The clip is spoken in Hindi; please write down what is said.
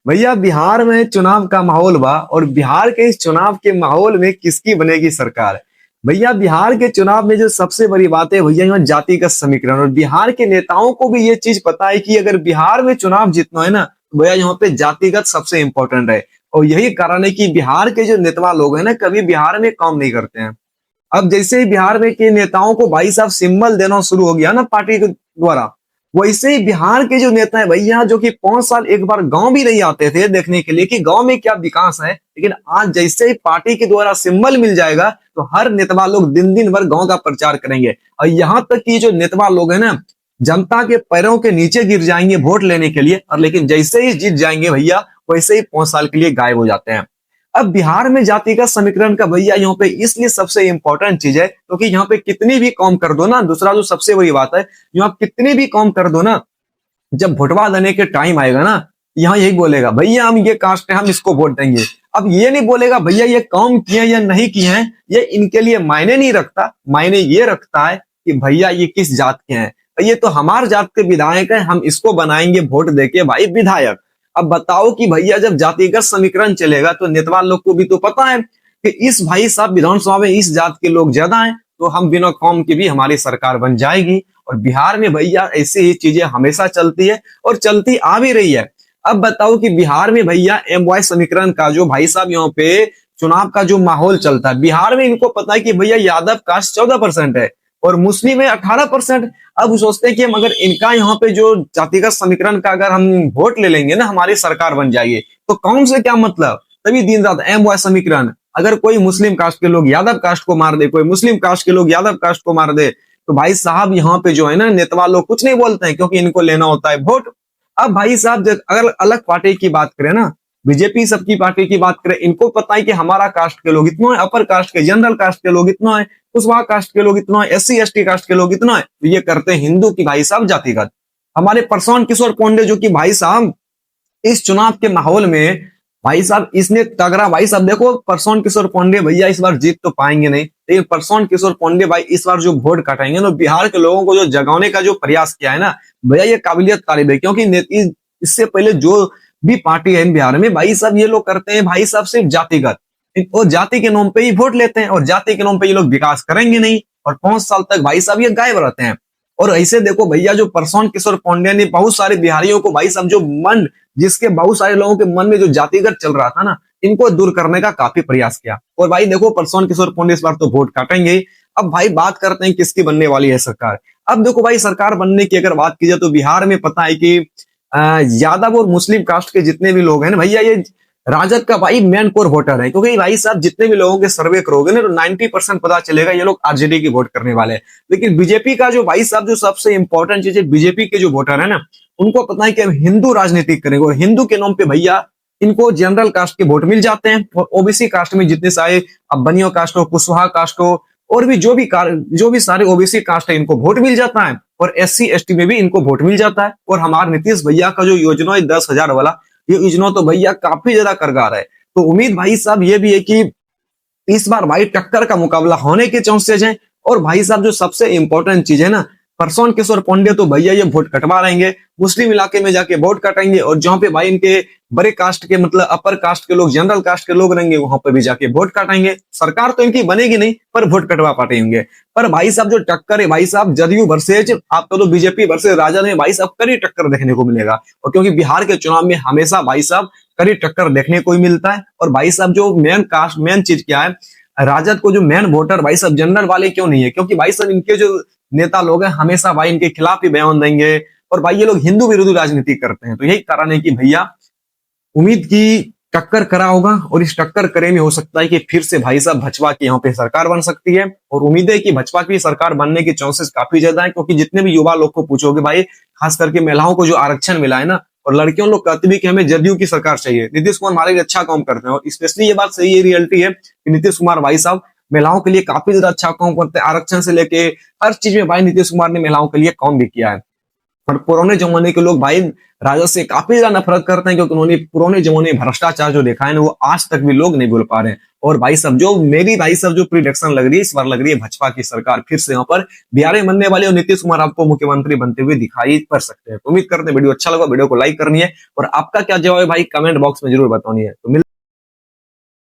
भैया बिहार में चुनाव का माहौल बा और बिहार के इस चुनाव के माहौल में किसकी बनेगी सरकार। भैया बिहार के चुनाव में जो सबसे बड़ी बात है भैया यहाँ जातिगत समीकरण, और बिहार के नेताओं को भी ये चीज पता है कि अगर बिहार में चुनाव जीतना है ना तो भैया यहाँ पे जातिगत सबसे इंपॉर्टेंट है। और यही कारण है कि बिहार के जो नेता लोग हैं ना कभी बिहार में काम नहीं करते हैं। अब जैसे ही बिहार में के नेताओं को भाई साहब सिंबल देना शुरू हो गया ना पार्टी के द्वारा, वैसे ही बिहार के जो नेता है भैया जो कि 5 साल एक बार गांव भी नहीं आते थे देखने के लिए कि गांव में क्या विकास है, लेकिन आज जैसे ही पार्टी के द्वारा सिंबल मिल जाएगा तो हर नेता लोग दिन दिन भर गांव का प्रचार करेंगे। और यहाँ तक कि जो नेता लोग है ना जनता के पैरों के नीचे गिर जाएंगे वोट लेने के लिए, और लेकिन जैसे ही जीत जाएंगे भैया वैसे ही 5 साल के लिए गायब हो जाते हैं। अब बिहार में जातिगत समीकरण का भैया यहाँ पे इसलिए सबसे इंपॉर्टेंट चीज है क्योंकि यहाँ पे कितनी भी काम कर दो ना, दूसरा जो सबसे बड़ी बात है यहाँ कितनी भी काम कर दो ना, जब भोटवा देने के टाइम आएगा ना यहाँ यही बोलेगा भैया हम ये कास्ट है हम इसको वोट देंगे। अब ये नहीं बोलेगा भैया ये काम किए या नहीं किए हैं, ये इनके लिए मायने नहीं रखता। मायने ये रखता है कि भैया ये किस जात के हैं, ये तो हमार जात के विधायक है, हम इसको बनाएंगे वोट देके भाई विधायक। अब बताओ कि भैया जब जातिगत समीकरण चलेगा तो नेता लोग को भी तो पता है कि इस भाई साहब विधानसभा में इस जात के लोग ज्यादा हैं तो हम बिना कौम के भी हमारी सरकार बन जाएगी। और बिहार में भैया ऐसी ही चीजें हमेशा चलती है और चलती आ भी रही है। अब बताओ कि बिहार में भैया MY समीकरण का जो भाई साहब यहाँ पे चुनाव का जो माहौल चलता है, बिहार में इनको पता है कि भैया यादव कास्ट 14% है और मुस्लिम है 18%। अब सोचते हैं कि हम अगर इनका यहाँ पे जो जातिगत समीकरण का अगर हम वोट ले लेंगे ना हमारी सरकार बन जाएगी, तो कौन से क्या मतलब। तभी दिन रात MY समीकरण, अगर कोई मुस्लिम कास्ट के लोग यादव कास्ट को मार दे, कोई मुस्लिम कास्ट के लोग यादव कास्ट को मार दे, तो भाई साहब यहाँ पे जो है ना नेता लोग कुछ नहीं बोलते हैं क्योंकि इनको लेना होता है वोट। अब भाई साहब अगर अलग पार्टी की बात करें ना, बीजेपी सबकी पार्टी की बात करें, इनको पता है कि हमारा कास्ट के लोग इतना है, अपर कास्ट के जनरल कास्ट के लोग इतना है, कुशवाहा कास्ट के लोग इतना है, SC ST कास्ट के लोग इतना है, तो ये करते हैं हिंदू की भाई साहब जातिगत। हमारे प्रशांत किशोर पांडे जो कि भाई साहब इस चुनाव के माहौल में भाई साहब इसने तगड़ा, भाई साहब देखो प्रशांत किशोर पांडे भैया इस बार जीत तो पाएंगे नहीं, लेकिन प्रशांत किशोर पांडे भाई इस बार जो वोट काटेंगे ना बिहार के लोगों को जो जगाने का जो प्रयास किया है ना भैया ये काबिलियत तारीफ है। क्योंकि इससे पहले जो भी पार्टी है बिहार में भाई साहब ये लोग करते हैं भाई साहब सिर्फ जातिगत, और जाति के नाम पे ही वोट लेते हैं और जाति के नाम पे ये लोग विकास करेंगे नहीं, और 5 साल तक भाई साहब ये गायब रहते हैं। और ऐसे देखो भैया जो प्रशांत किशोर पांडे ने बहुत सारे बिहारियों को भाई साहब जो मन, जिसके बहुत सारे लोगों के मन में जो जातिगत चल रहा था ना इनको दूर करने का काफी प्रयास किया। और भाई देखो प्रशांत किशोर पांडे इस बार तो वोट काटेंगे। अब भाई बात करते हैं किसकी बनने वाली है सरकार। अब देखो भाई सरकार बनने की अगर बात की जाए तो बिहार में पता है कि यादव और मुस्लिम कास्ट के जितने भी लोग हैं ना भैया ये राजद का भाई मेन कोर वोटर है। क्योंकि भाई साहब जितने भी लोगों के सर्वे करोगे ना तो 90% पता चलेगा ये लोग RJD की वोट करने वाले हैं। लेकिन बीजेपी का जो भाई साहब जो सबसे इंपॉर्टेंट चीज है, बीजेपी के जो वोटर है ना उनको पता है कि हम हिंदू राजनीति करेंगे, और हिंदू के नाम पे भैया इनको जनरल कास्ट के वोट मिल जाते हैं, और OBC कास्ट में जितने सारे अब बनिया कास्ट हो, कुशवाहा कास्ट हो, और भी जो भी सारे OBC कास्ट है इनको वोट मिल जाता है, और SC ST में भी इनको वोट मिल जाता है। और हमारे नीतीश भैया का जो योजना है 10,000 वाला, ये योजना तो भैया काफी ज्यादा कारगर है। तो उम्मीद भाई साहब ये भी है कि इस बार भाई टक्कर का मुकाबला होने के चांसेस हैं। और भाई साहब जो सबसे इंपॉर्टेंट चीज है ना, प्रशांत किशोर पांडे तो भैया ये वोट कटवा रहेंगे, मुस्लिम इलाके में जाके वोट काटेंगे, और जहां पे भाई इनके बड़े कास्ट के मतलब अपर कास्ट के लोग, जनरल कास्ट के लोग रहेंगे वहां पे भी जाके वोट काटेंगे। सरकार तो इनकी बनेगी नहीं पर वोट कटवा पाटेंगे। पर भाई साहब जो टक्कर है भाई साहब जदयू वर्सेज आपका तो बीजेपी वर्सेज राजद में भाई साहब कड़ी टक्कर देखने को मिलेगा। और क्योंकि बिहार के चुनाव में हमेशा भाई साहब कड़ी टक्कर देखने को ही मिलता है। और भाई साहब जो मेन चीज क्या है, राजद को जो मेन वोटर भाई साहब जनरल वाले क्यों नहीं है, क्योंकि भाई साहब इनके जो नेता लोग हैं हमेशा भाई इनके खिलाफ ही बयान देंगे, और भाई ये लोग हिंदू विरोधी राजनीति करते हैं। तो यही कारण है कि भैया उम्मीद की टक्कर करा होगा, और इस टक्कर करे में हो सकता है कि फिर से भाई साहब भाजपा की यहाँ पे सरकार बन सकती है। और उम्मीद है कि भाजपा की सरकार बनने के चांसेस काफी ज्यादा है, क्योंकि जितने भी युवा लोग को पूछोगे भाई खास करके महिलाओं को जो आरक्षण मिला है ना, और लड़कियों लोग कहते भी कि हमें जदयू की सरकार चाहिए, नीतीश कुमार हमारे लिए अच्छा काम करते हैं। और स्पेशली ये बात सही है, रियलिटी है कि नीतीश कुमार भाई साहब महिलाओं के लिए काफी ज्यादा अच्छा काम करते हैं, आरक्षण से लेके हर चीज में भाई नीतीश कुमार ने महिलाओं के लिए काम भी किया है। और पुराने जमाने के लोग भाई राजद से काफी ज्यादा नफरत करते हैं, क्योंकि उन्होंने पुराने जमाने में भ्रष्टाचार जो देखा है ना, वो आज तक भी लोग नहीं भूल पा रहे हैं। और भाई साहब जो प्रिडिक्शन लग रही है, इस बार लग रही है भाजपा की सरकार फिर से यहाँ पर बिहार में बनने वाली, और नीतीश कुमार आपको मुख्यमंत्री बनते हुए दिखाई पड़ सकते हैं। तो उम्मीद करते हैं वीडियो अच्छा लगा, वीडियो को लाइक करनी है, और आपका क्या जवाब है भाई कमेंट बॉक्स में जरूर बतानी है। तो